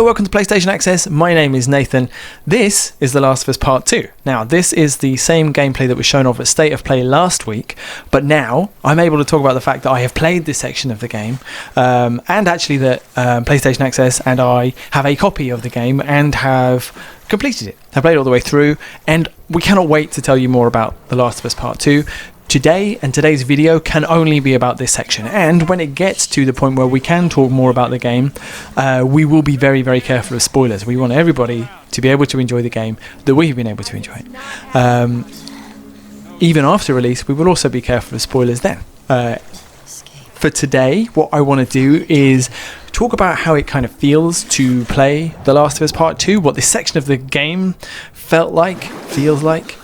welcome to PlayStation Access. My name is Nathan. This is The Last of Us Part 2. Now, this is the same gameplay that was shown off at State of Play last week, but now I'm able to talk about the fact that I have played this section of the game, and actually that PlayStation Access and I have a copy of the game and have completed it. I've played it all the way through, and we cannot wait to tell you more about The Last of Us Part 2. Today and today's video can only be about this section, and when it gets to the point where we can talk more about the game, we will be very, very careful of spoilers. We want everybody to be able to enjoy the game that we've been able to enjoy. Even after release, we will also be careful of spoilers then. For today, what I want to do is talk about how it kind of feels to play The Last of Us Part 2, what this section of the game feels like,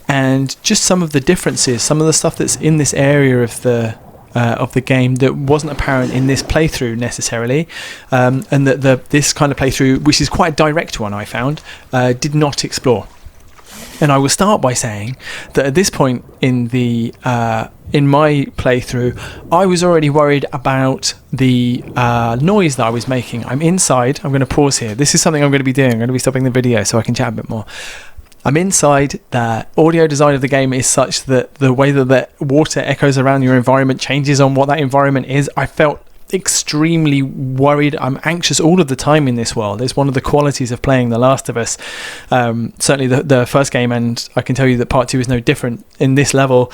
and just some of the differences, some of the stuff that's in this area of the game that wasn't apparent in this playthrough necessarily, and that this kind of playthrough, which is quite a direct one I found, did not explore. And I will start by saying that at this point in the in my playthrough, I was already worried about the noise that I was making. I'm inside. I'm going to pause here. This is something I'm going to be doing. I'm going to be stopping the video so I can chat a bit more. I'm inside. The audio design of the game is such that the way that the water echoes around your environment changes on what that environment is. I felt extremely worried. I'm anxious all of the time in this world. It's one of the qualities of playing The Last of Us. Certainly the first game, and I can tell you that Part 2 is no different in this level.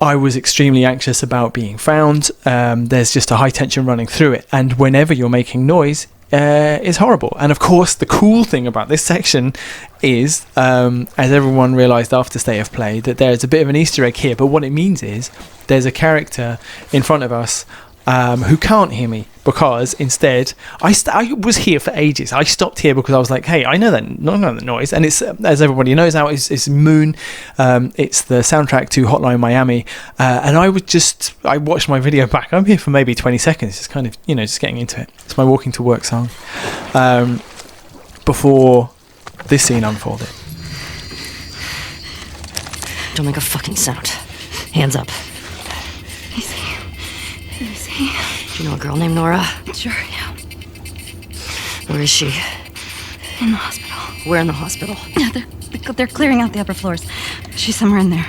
I was extremely anxious about being found. There's just a high tension running through it, and whenever you're making noise, is horrible. And of course, the cool thing about this section is, as everyone realised after State of Play, that there's a bit of an Easter egg here. But what it means is there's a character in front of us who can't hear me, because instead I was here for ages. I stopped here because I was like, hey, I know that noise, and it's, as everybody knows now, it's Moon. It's the soundtrack to Hotline Miami, and I watched my video back. I'm here for maybe 20 seconds, just kind of, just getting into it. It's my walking to work song before this scene unfolded. Don't make a fucking sound. Hands up. Easy. Do you know a girl named Nora? Sure, yeah. Where is she? In the hospital. Where in the hospital? Yeah, they're clearing out the upper floors. She's somewhere in there.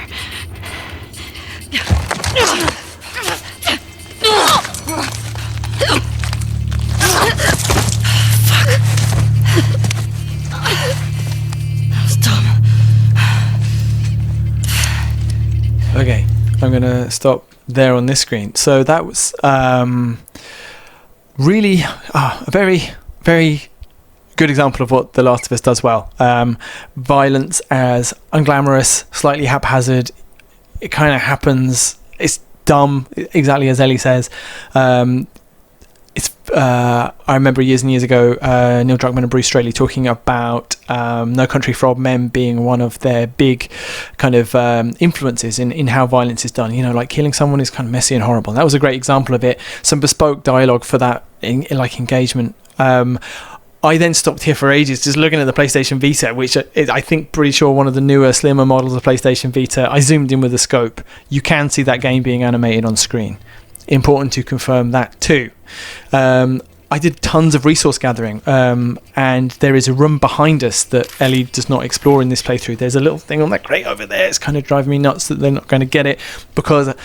That was dumb. Okay, I'm going to stop there on this screen. So that was really a very, very good example of what The Last of Us does well. Violence as unglamorous, slightly haphazard. It kind of happens. It's dumb, exactly as Ellie says. I remember years and years ago, Neil Druckmann and Bruce Straley talking about No Country for Old Men being one of their big kind of influences in how violence is done. Like killing someone is kind of messy and horrible. And that was a great example of it. Some bespoke dialogue for that, engagement. I then stopped here for ages just looking at the PlayStation Vita, which is, I think, pretty sure one of the newer, slimmer models of PlayStation Vita. I zoomed in with the scope. You can see that game being animated on screen. Important to confirm that too. I did tons of resource gathering, and there is a room behind us that Ellie does not explore in this playthrough. There's a little thing on that crate over there. It's kind of driving me nuts that they're not going to get it, because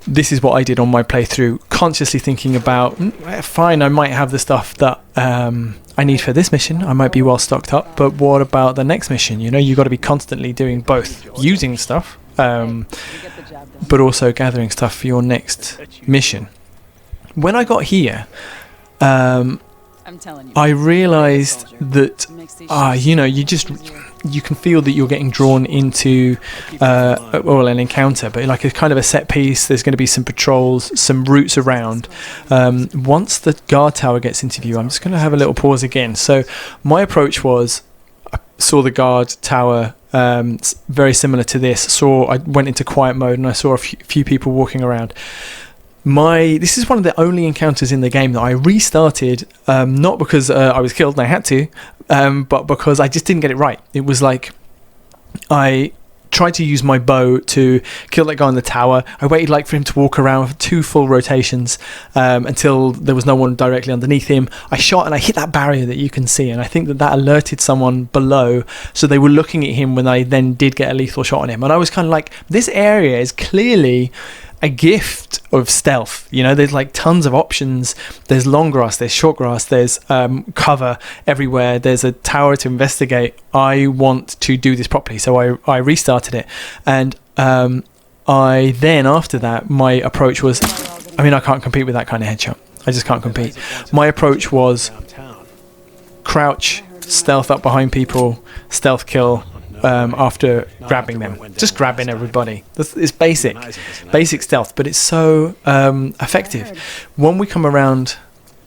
this is what I did on my playthrough, consciously thinking about, fine, I might have the stuff that I need for this mission. I might be well stocked up, but what about the next mission? You got to be constantly doing both, using stuff, but also gathering stuff for your next mission. When I got here, I realised that you can feel that you're getting drawn into an encounter, but like a kind of a set piece. There's going to be some patrols, some routes around. Once the guard tower gets into view, I'm just going to have a little pause again. So my approach was, I saw the guard tower, very similar to this. I went into quiet mode and I saw a few people walking around. This is one of the only encounters in the game that I restarted, not because I was killed and I had to, but because I just didn't get it right. It was like I tried to use my bow to kill that guy on the tower. I waited like for him to walk around for 2 full rotations until there was no one directly underneath him. I shot and I hit that barrier that you can see, and I think that alerted someone below, so they were looking at him when I then did get a lethal shot on him. And I was kind of like, this area is clearly a gift of stealth. You know, there's like tons of options. There's long grass, there's short grass, there's cover everywhere, there's a tower to investigate. I want to do this properly, so I restarted it. And I then, after that, my approach was, I mean, I can't compete with that kind of headshot. I just can't compete. My approach was crouch, stealth up behind people, stealth kill after grabbing them. Just grabbing everybody. It's basic stealth, but it's so effective. When we come around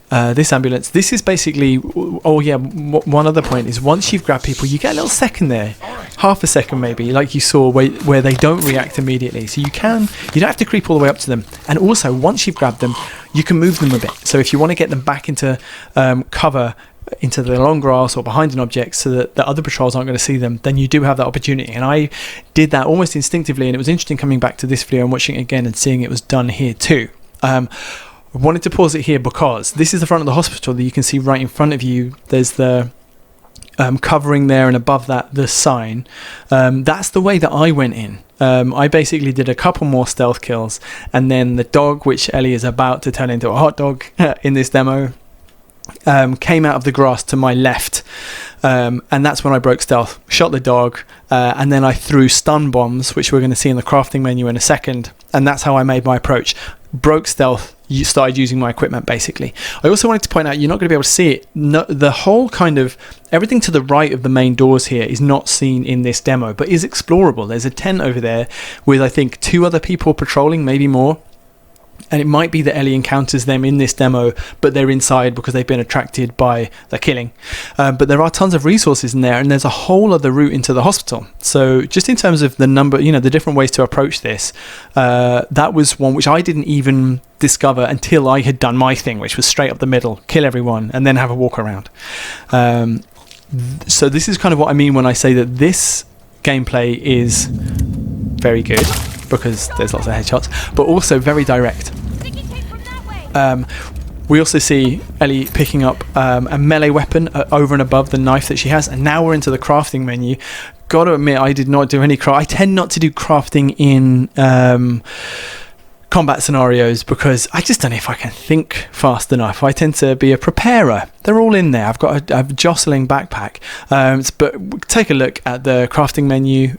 this ambulance, this is basically, one other point is, once you've grabbed people, you get a little second there, half a second maybe, like you saw, where they don't react immediately. So you don't have to creep all the way up to them. And also, once you've grabbed them, you can move them a bit. So if you want to get them back into cover, into the long grass or behind an object, so that the other patrols aren't going to see them, then you do have that opportunity. And I did that almost instinctively, and it was interesting coming back to this video and watching it again and seeing it was done here too. I wanted to pause it here because this is the front of the hospital that you can see right in front of you. There's the covering there, and above that the sign. That's the way that I went in. I basically did a couple more stealth kills, and then the dog, which Ellie is about to turn into a hot dog in this demo, came out of the grass to my left, and that's when I broke stealth, shot the dog, and then I threw stun bombs, which we're going to see in the crafting menu in a second, and that's how I made my approach. Broke stealth, you started using my equipment basically. I also wanted to point out, you're not going to be able to see it. No, the whole kind of everything to the right of the main doors here is not seen in this demo, but is explorable. There's a tent over there with, I think, 2 other people patrolling, maybe more. And it might be that Ellie encounters them in this demo, but they're inside because they've been attracted by the killing. But there are tons of resources in there, and there's a whole other route into the hospital. So just in terms of the number, the different ways to approach this, that was one which I didn't even discover until I had done my thing, which was straight up the middle, kill everyone, and then have a walk around. So this is kind of what I mean when I say that this gameplay is very good, because there's lots of headshots, but also very direct. We also see Ellie picking up a melee weapon over and above the knife that she has, and now we're into the crafting menu. Gotta admit, I did not do any I tend not to do crafting in combat scenarios because I just don't know if I can think fast enough. I tend to be a preparer. They're all in there. I've got a jostling backpack. But take a look at the crafting menu.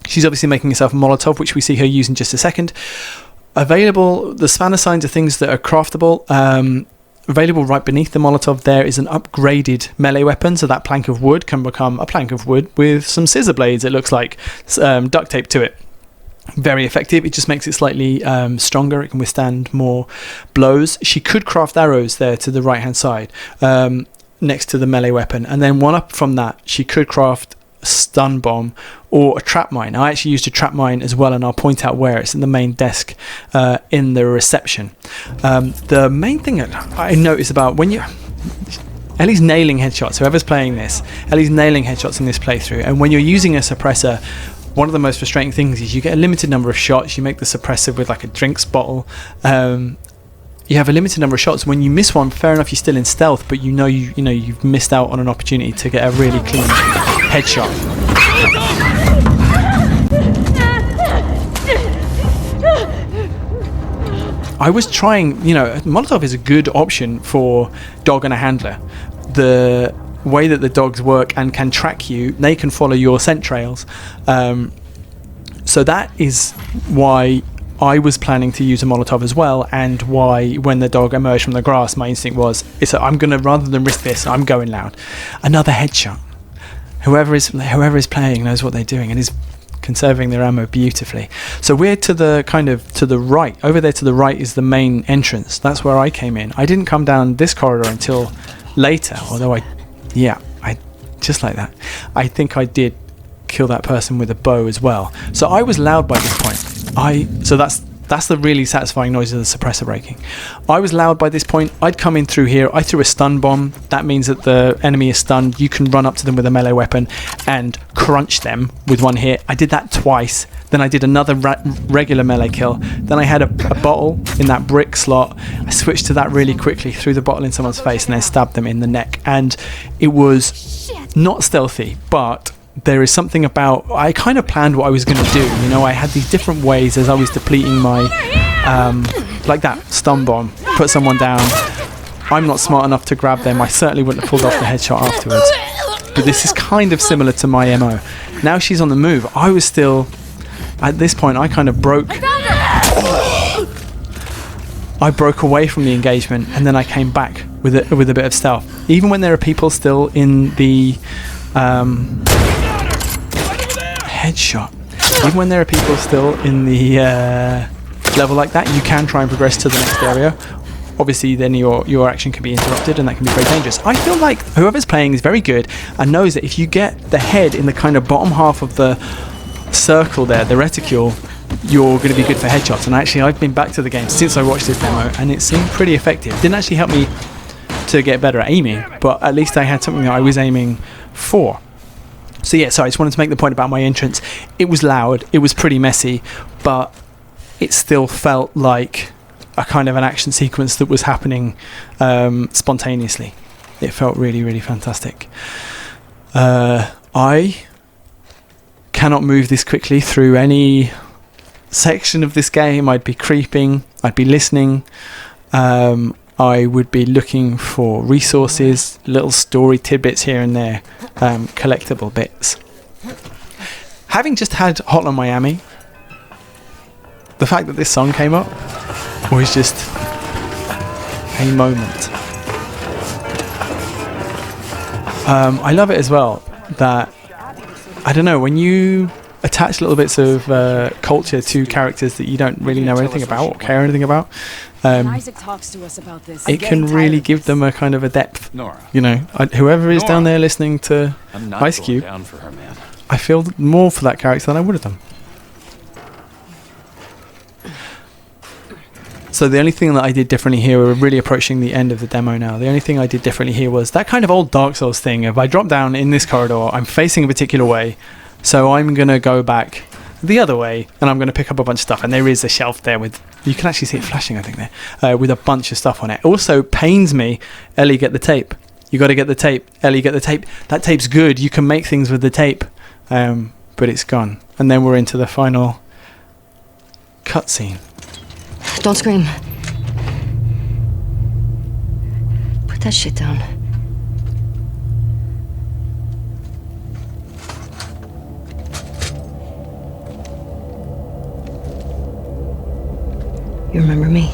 She's obviously making herself a Molotov, which we see her use in just a second. Available, the spanner signs are things that are craftable. Available right beneath the Molotov there is an upgraded melee weapon, so that plank of wood can become a plank of wood with some scissor blades, it looks like, duct tape to it. Very effective. It just makes it slightly stronger. It can withstand more blows. She could craft arrows there to the right hand side, next to the melee weapon, and then one up from that she could craft a stun bomb or a trap mine. I actually used a trap mine as well, and I'll point out where. It's in the main desk in the reception. The main thing I noticed about when Ellie's nailing headshots, whoever's playing this, Ellie's nailing headshots in this playthrough, and when you're using a suppressor, one of the most frustrating things is you get a limited number of shots. You make the suppressor with like a drinks bottle. You have a limited number of shots. When you miss one, fair enough, you're still in stealth, but you've missed out on an opportunity to get a really clean headshot. I was trying, Molotov is a good option for dog and a handler. The way that the dogs work and can track you, they can follow your scent trails. So that is why I was planning to use a Molotov as well, and why when the dog emerged from the grass, my instinct was, I'm going to, rather than risk this, I'm going loud. Another headshot. Whoever is playing knows what they're doing and is conserving their ammo beautifully. So we're to the right. Over there to the right is the main entrance. That's where I came in. I didn't come down this corridor until later, although I just like that. I think I did kill that person with a bow as well. So I was loud by this point. So that's That's the really satisfying noise of the suppressor breaking. I was loud by this point. I'd come in through here. I threw a stun bomb. That means that the enemy is stunned. You can run up to them with a melee weapon and crunch them with one hit. I did that twice. Then I did another regular melee kill. Then I had a bottle in that brick slot. I switched to that really quickly, threw the bottle in someone's face, and then stabbed them in the neck. And it was not stealthy, but there is something about, I kind of planned what I was going to do. You know, I had these different ways as I was depleting my, like that stun bomb, put someone down. I'm not smart enough to grab them. I certainly wouldn't have pulled off the headshot afterwards. But this is kind of similar to my MO. Now she's on the move. I was still, at this point, I kind of broke. I broke away from the engagement, and then I came back with a bit of stealth. Even when there are people still in the headshot. Even when there are people still in the level like that, you can try and progress to the next area. Obviously, then your action can be interrupted, and that can be very dangerous. I feel like whoever's playing is very good and knows that if you get the head in the kind of bottom half of the circle there, the reticule, you're going to be good for headshots. And actually, I've been back to the game since I watched this demo, and it seemed pretty effective. Didn't actually help me to get better at aiming, but at least I had something that I was aiming for. So yeah, sorry, I just wanted to make the point about my entrance. It was loud, it was pretty messy, but it still felt like a kind of an action sequence that was happening spontaneously. It felt really, really fantastic. I cannot move this quickly through any section of this game. I'd be creeping, I'd be listening, I would be looking for resources, little story tidbits here and there, collectible bits. Having just had Hotline Miami, the fact that this song came up was just a moment. I love it as well that, I don't know, when you attach little bits of culture to characters that you don't really know anything about or care anything about, Isaac talks to us about this. it can really give them a kind of a depth. Nora, You know, whoever is down there listening to I'm not Ice going Cube, down for her, man. I feel more for that character than I would have done. So the only thing that I did differently here, we're really approaching the end of the demo now, the only thing I did differently here was that kind of old Dark Souls thing. If I drop down in this corridor, I'm facing a particular way, so I'm going to go back the other way, and I'm going to pick up a bunch of stuff, and there is a shelf there with, you can actually see it flashing, I think, there, with a bunch of stuff on it. Also pains me, Ellie, get the tape. You got to get the tape. Ellie, get the tape. That tape's good. You can make things with the tape, but it's gone. And then we're into the final cutscene. Don't scream. Put that shit down. You remember me?